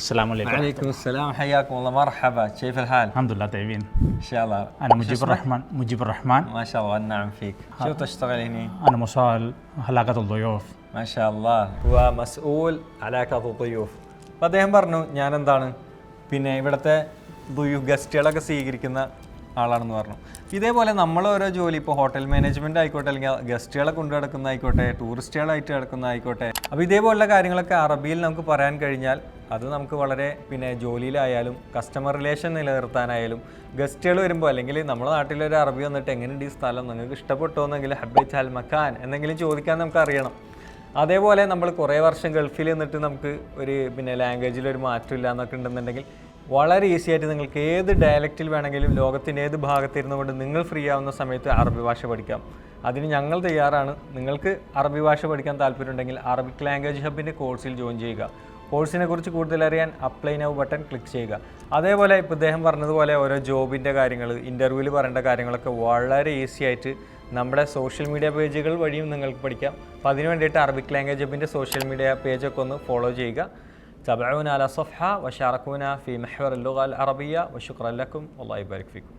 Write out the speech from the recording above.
السلام عليكم. وعليكم السلام، حياكم الله، مرحبا، كيف الحال؟ الحمد لله طيبين. ان شاء الله. انا شو مجيب اسمك؟ الرحمن. مجيب الرحمن. ما شاء الله، النعم فيك. شو تشتغل هنا؟ انا مسؤول علاقة الضيوف. ما شاء الله. هو مسؤول علاقة الضيوف. അപ്പോൾ അദ്ദേഹം പറഞ്ഞു ഞാൻ എന്താണ് പിന്നെ ഇവിടുത്തെ ഗസ്റ്റുകളൊക്കെ സ്വീകരിക്കുന്ന ആളാണെന്ന് പറഞ്ഞു. ഇതേപോലെ നമ്മൾ ഓരോ ജോലി ഇപ്പോൾ ഹോട്ടൽ മാനേജ്മെൻറ്റ് ആയിക്കോട്ടെ, അല്ലെങ്കിൽ ഗസ്റ്റുകളെ കൊണ്ടു നടക്കുന്നതായിക്കോട്ടെ, ടൂറിസ്റ്റുകളായിട്ട് നടക്കുന്നതായിക്കോട്ടെ, അപ്പോൾ ഇതേപോലുള്ള കാര്യങ്ങളൊക്കെ അറബിയിൽ നമുക്ക് പറയാൻ കഴിഞ്ഞാൽ അത് നമുക്ക് വളരെ പിന്നെ ജോലിയിലായാലും കസ്റ്റമർ റിലേഷൻ നിലനിർത്താനായാലും ഗസ്റ്റുകൾ വരുമ്പോൾ, അല്ലെങ്കിൽ നമ്മുടെ നാട്ടിലൊരു അറബി വന്നിട്ട് എങ്ങനെയുണ്ട് ഈ സ്ഥലം, നിങ്ങൾക്ക് ഇഷ്ടപ്പെട്ടോ എന്നെങ്കിൽ ഹബ്ബൈത്ത് അൽ മക്കാൻ എന്തെങ്കിലും ചോദിക്കാൻ നമുക്ക് അറിയണം. അതേപോലെ നമ്മൾ കുറേ വർഷം ഗൾഫിൽ നിന്നിട്ട് നമുക്ക് ഒരു പിന്നെ ലാംഗ്വേജിലൊരു മാറ്റമില്ല എന്നൊക്കെ ഉണ്ടെന്നുണ്ടെങ്കിൽ വളരെ ഈസി ആയിട്ട് നിങ്ങൾക്ക് ഏത് ഡയലക്റ്റിൽ വേണമെങ്കിലും ലോകത്തിൻ്റെ ഏത് ഭാഗത്തിരുന്നു കൊണ്ട് നിങ്ങൾ ഫ്രീ ആവുന്ന സമയത്ത് അറബി ഭാഷ പഠിക്കാം. അതിന് ഞങ്ങൾ തയ്യാറാണ്. നിങ്ങൾക്ക് അറബി ഭാഷ പഠിക്കാൻ താല്പര്യമുണ്ടെങ്കിൽ അറബിക് ലാംഗ്വേജ് ഹബിൻ്റെ കോഴ്സിൽ ജോയിൻ ചെയ്യുക. കോഴ്സിനെ കുറിച്ച് കൂടുതൽ അറിയാൻ അപ്ലൈ നൗ ബട്ടൺ ക്ലിക്ക് ചെയ്യുക. അതേപോലെ ഇപ്പോൾ ഇദ്ദേഹം പറഞ്ഞതുപോലെ ഓരോ ജോബിൻ്റെ കാര്യങ്ങൾ, ഇൻ്റർവ്യൂവിൽ പറയേണ്ട കാര്യങ്ങളൊക്കെ വളരെ ഈസി ആയിട്ട് നമ്മുടെ സോഷ്യൽ മീഡിയ പേജുകൾ വഴിയും നിങ്ങൾക്ക് പഠിക്കാം. അപ്പോൾ അതിന് വേണ്ടിയിട്ട് അറബിക് ലാംഗ്വേജ് ഹബിൻ്റെ സോഷ്യൽ മീഡിയ പേജൊക്കെ ഒന്ന് ഫോളോ ചെയ്യുക. تابعونا على صفحة وشاركونا في محور اللغة العربية وشكرا لكم والله يبارك فيكم.